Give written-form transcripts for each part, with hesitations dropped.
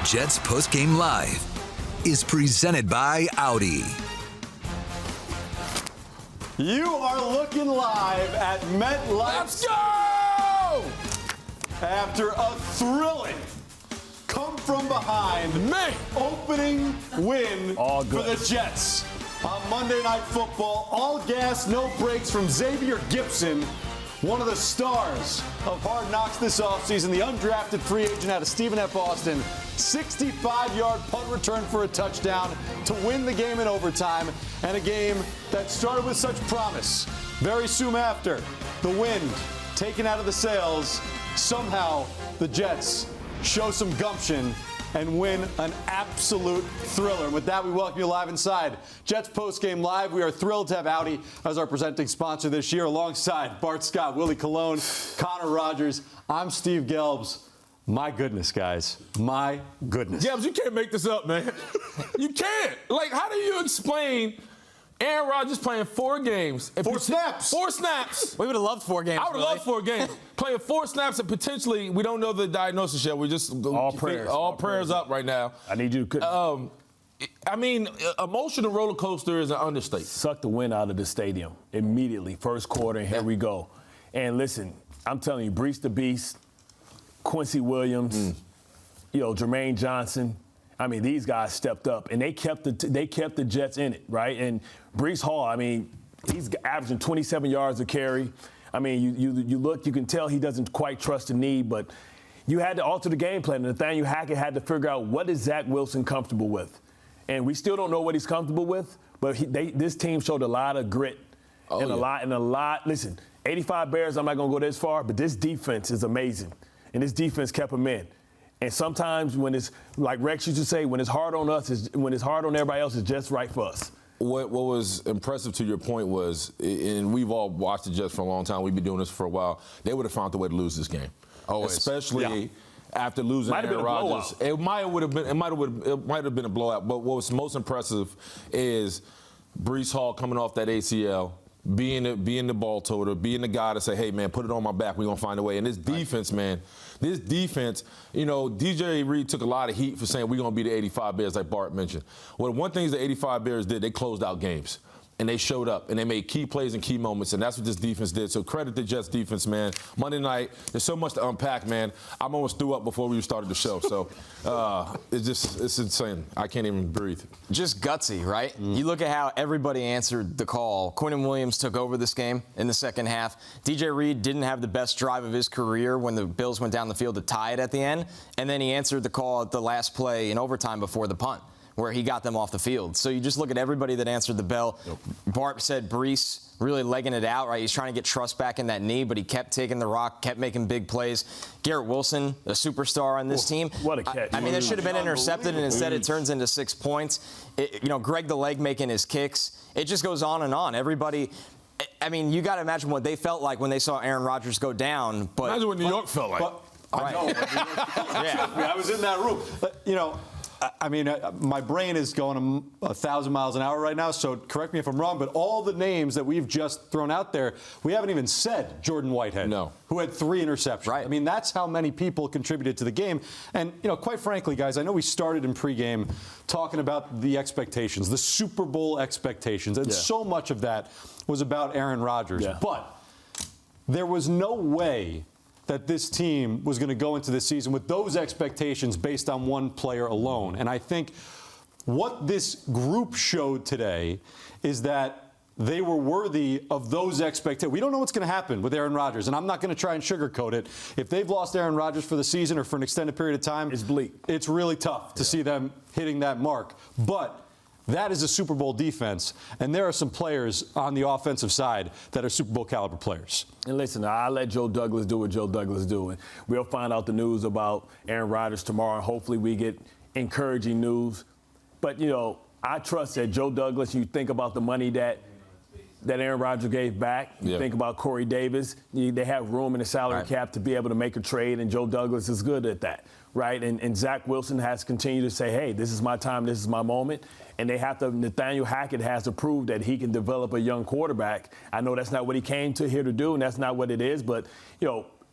Jets Postgame Live is presented by Audi. You are looking live at MetLife. Let's go! After a thrilling come from behind opening win for the Jets on Monday Night Football. All gas, no breaks from Xavier Gipson, one of the stars of Hard Knocks this offseason, the undrafted free agent out of Stephen F. Austin. 65-yard punt return for a touchdown to win the game in overtime, and a game that started with such promise. Very soon after, the wind taken out of the sails, somehow the Jets show some gumption and win an absolute thriller. And with that, we welcome you live inside Jets Postgame Live. We are thrilled to have Audi as our presenting sponsor this year, alongside Bart Scott, Willie Colon, Connor Rogers. I'm Steve Gelbs. My goodness, guys. My goodness. Gelbs, you can't make this up, man. You can't. Like, how do you explain Aaron Rodgers playing 4 games? Four snaps. 4 snaps. We would have loved 4 games. I would have loved 4 games. Playing 4 snaps and potentially, we don't know the diagnosis yet. We're just all prayers up right now. I need you to. I mean, emotional roller coaster is an understatement. Suck the wind out of the stadium immediately. First quarter, and here we go. And listen, I'm telling you, Brees the Beast, Quincy Williams, Jermaine Johnson. I mean, these guys stepped up, and they kept the Jets in it, right? And Brees Hall, I mean, he's averaging 27 yards a carry. I mean, you look, you can tell he doesn't quite trust the knee, but you had to alter the game plan. Nathaniel Hackett had to figure out, what is Zach Wilson comfortable with? And we still don't know what he's comfortable with, but this team showed a lot of grit a lot. Listen, 85 Bears, I'm not going to go this far, but this defense is amazing. And this defense kept them in. And sometimes when it's, like Rex used to say, when it's hard on us, when it's hard on everybody else, it's just right for us. What was impressive to your point was, and we've all watched the Jets for a long time, we've been doing this for a while, they would have found a way to lose this game. Always. Especially after losing Aaron Rodgers. It might have been a blowout, but what was most impressive is Brees Hall coming off that ACL, being the ball toter, being the guy to say, hey, man, put it on my back. We're going to find a way. And this defense, man, DJ Reed took a lot of heat for saying we're going to be the 85 Bears, like Bart mentioned. Well, one thing the 85 Bears did, they closed out games. And they showed up, and they made key plays and key moments, and that's what this defense did. So credit the Jets defense, man. Monday night, there's so much to unpack, man. I'm almost threw up before we started the show. So it's insane. I can't even breathe. Just gutsy, right? You look at how everybody answered the call. Quinnen Williams took over this game in the second half. DJ Reed didn't have the best drive of his career when the Bills went down the field to tie it at the end, and then he answered the call at the last play in overtime before the punt, where he got them off the field. So you just look at everybody that answered the bell. Yep. Bart said Brees really legging it out, right? He's trying to get trust back in that knee, but he kept taking the rock, kept making big plays. Garrett Wilson, a superstar on this team. What a catch. I mean, that should have been intercepted, and instead it turns into 6 points. Greg the Leg making his kicks. It just goes on and on. Everybody, I mean, you got to imagine what they felt like when they saw Aaron Rodgers go down. But imagine what New York felt like. I know. I was in that room. I mean, my brain is going 1,000 miles an hour right now, so correct me if I'm wrong, but all the names that we've just thrown out there, we haven't even said Jordan Whitehead, who had 3 interceptions. Right. I mean, that's how many people contributed to the game. And, quite frankly, guys, I know we started in pregame talking about the expectations, the Super Bowl expectations, and so much of that was about Aaron Rodgers. Yeah. But there was no way that this team was going to go into this season with those expectations based on one player alone. And I think what this group showed today is that they were worthy of those expectations. We don't know what's going to happen with Aaron Rodgers, and I'm not going to try and sugarcoat it. If they've lost Aaron Rodgers for the season or for an extended period of time, it's bleak. It's really tough to see them hitting that mark. But that is a Super Bowl defense, and there are some players on the offensive side that are Super Bowl caliber players. And listen, I'll let Joe Douglas do what Joe Douglas do. And we'll find out the news about Aaron Rodgers tomorrow, and hopefully we get encouraging news. But, I trust that Joe Douglas, you think about the money that Aaron Rodgers gave back. You think about Corey Davis. They have room in the salary cap to be able to make a trade, and Joe Douglas is good at that, right? And Zach Wilson has continued to say, hey, this is my time, this is my moment. And Nathaniel Hackett has to prove that he can develop a young quarterback. I know that's not what he came to here to do, and that's not what it is. But,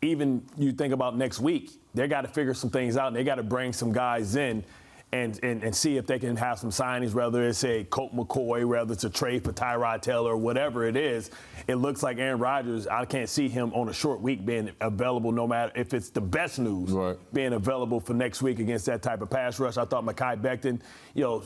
even you think about next week, they got to figure some things out, and they got to bring some guys in and see if they can have some signings, whether it's a Colt McCoy, whether it's a trade for Tyrod Taylor, or whatever it is. It looks like Aaron Rodgers, I can't see him on a short week being available, no matter if it's the best news, being available for next week against that type of pass rush. I thought Mekhi Becton,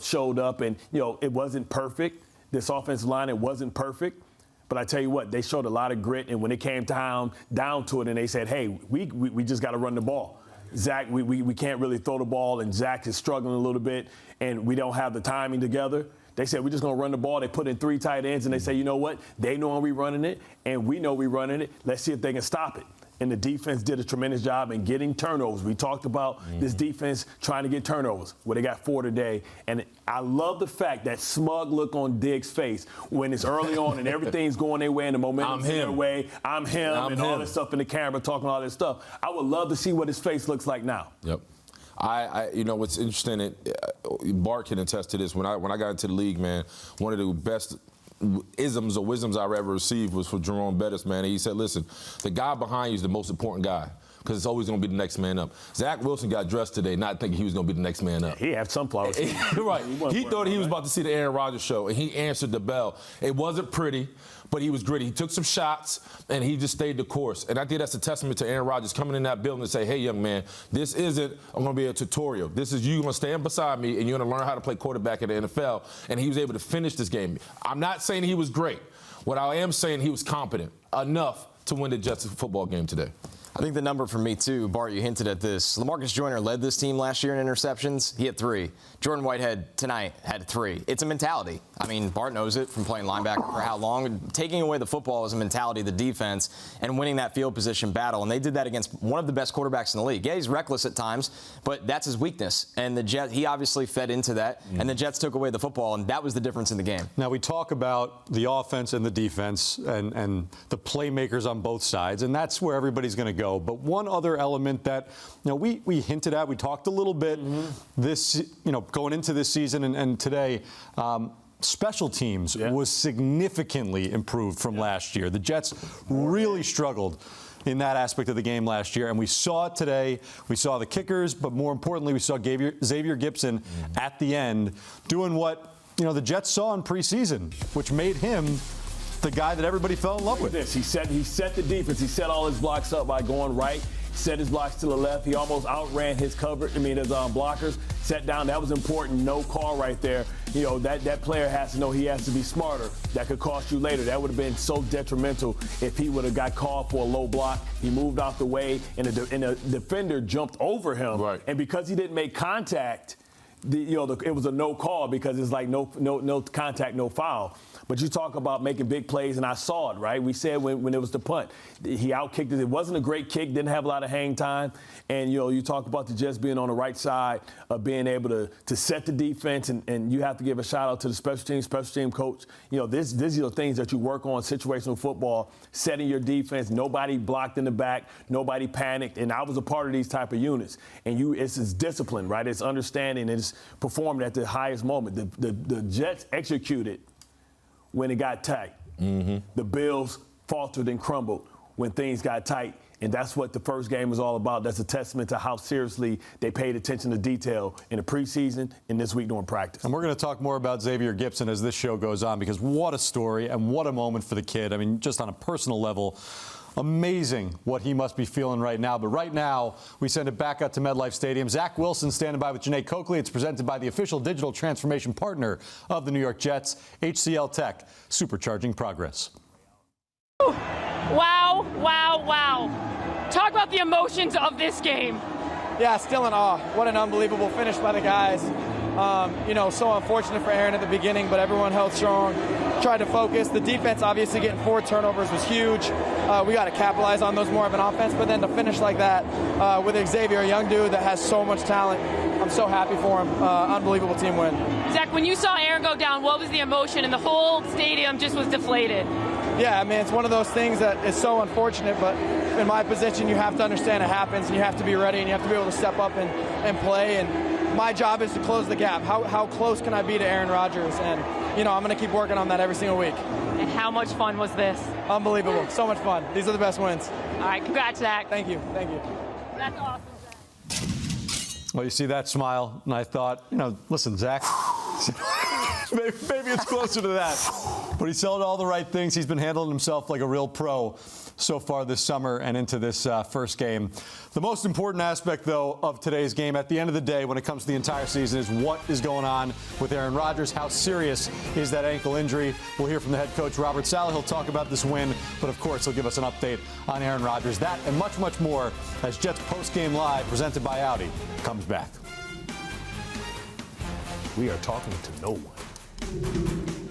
showed up, and, it wasn't perfect. This offensive line, it wasn't perfect. But I tell you what, they showed a lot of grit, and when it came down to it, and they said, hey, we just got to run the ball. Zach, we can't really throw the ball, and Zach is struggling a little bit, and we don't have the timing together. They said, we're just going to run the ball. They put in 3 tight ends, and they say, you know what? They know we're running it, and we know we're running it. Let's see if they can stop it. And the defense did a tremendous job in getting turnovers. We talked about this defense trying to get turnovers. Well, they got 4 today. And I love the fact that smug look on Diggs' face when it's early on and everything's going their way and the momentum's their way. I'm him, all this stuff in the camera, talking all this stuff. I would love to see what his face looks like now. Yep. What's interesting, Bart can attest to this. When I got into the league, man, one of the best isms or wisdoms I ever received was from Jerome Bettis, man. And he said, listen, the guy behind you is the most important guy because it's always going to be the next man up. Zach Wilson got dressed today not thinking he was going to be the next man up. He had sunflowers. Right. He thought he was about to see the Aaron Rodgers show, and he answered the bell. It wasn't pretty, but he was gritty. He took some shots, and he just stayed the course. And I think that's a testament to Aaron Rodgers coming in that building and say, hey, young man, this isn't I'm going to be a tutorial. This is you going to stand beside me, and you're going to learn how to play quarterback in the NFL. And he was able to finish this game. I'm not saying he was great. What I am saying, he was competent enough to win the Jets football game today. I think the number for me, too, Bart, you hinted at this. LaMarcus Joyner led this team last year in interceptions. He had 3. Jordan Whitehead tonight had 3. It's a mentality. I mean, Bart knows it from playing linebacker for how long. Taking away the football is a mentality of the defense and winning that field position battle. And they did that against one of the best quarterbacks in the league. Yeah, he's reckless at times, but that's his weakness. And the Jets, he obviously fed into that, and the Jets took away the football, and that was the difference in the game. Now, we talk about the offense and the defense and the playmakers on both sides, and that's where everybody's going to go. But one other element that we hinted at, we talked a little bit this, going into this season and today, special teams was significantly improved from last year. The Jets really struggled in that aspect of the game last year, and we saw it today. We saw the kickers, but more importantly, we saw Xavier Gipson at the end doing what the Jets saw in preseason, which made him the guy that everybody fell in love with. He set the defense. He set all his blocks up by going right, set his blocks to the left. He almost outran his his blockers. Set down. That was important. No call right there. That player has to know he has to be smarter. That could cost you later. That would have been so detrimental if he would have got called for a low block. He moved out the way, and the defender jumped over him. Right. And because he didn't make contact, it was a no call because it's like no contact, no foul. But you talk about making big plays, and I saw it, right? We said when it was the punt, he outkicked it. It wasn't a great kick, didn't have a lot of hang time. And, you talk about the Jets being on the right side of being able to set the defense, and you have to give a shout-out to the special team coach. These are the things that you work on, situational football, setting your defense. Nobody blocked in the back. Nobody panicked. And I was a part of these type of units. And it's discipline, right? It's understanding. It's performing at the highest moment. The Jets executed when it got tight. The Bills faltered and crumbled when things got tight, and that's what the first game was all about. That's a testament to how seriously they paid attention to detail in the preseason and this week during practice. And we're going to talk more about Xavier Gipson as this show goes on, because what a story and what a moment for the kid. I mean, just on a personal level, amazing what he must be feeling right now. But right now, we send it back out to MetLife Stadium. Zach Wilson standing by with Jeane Coakley. It's presented by the official digital transformation partner of the New York Jets, HCL Tech, supercharging progress. Wow, wow, wow. Talk about the emotions of this game. Yeah, still in awe. What an unbelievable finish by the guys. So unfortunate for Aaron at the beginning, but everyone held strong, tried to focus. The defense, obviously, getting 4 turnovers was huge. We got to capitalize on those more of an offense, but then to finish like that with Xavier, a young dude that has so much talent, I'm so happy for him. Unbelievable team win. Zach, when you saw Aaron go down, what was the emotion? And the whole stadium just was deflated. Yeah, I mean, it's one of those things that is so unfortunate, but in my position, you have to understand it happens, and you have to be ready, and you have to be able to step up and play. And my job is to close the gap. How close can I be to Aaron Rodgers? And, I'm going to keep working on that every single week. And how much fun was this? Unbelievable. So much fun. These are the best wins. All right, congrats, Zach. Thank you. That's awesome, Zach. Well, you see that smile, and I thought, listen, Zach, maybe it's closer to that. But he said all the right things. He's been handling himself like a real pro so far this summer and into this first game. The most important aspect, though, of today's game at the end of the day when it comes to the entire season is what is going on with Aaron Rodgers. How serious is that ankle injury? We'll hear from the head coach, Robert Saleh. He'll talk about this win, but of course, he'll give us an update on Aaron Rodgers. That and much, much more as Jets Postgame Live, presented by Audi, comes back. We are talking to no one.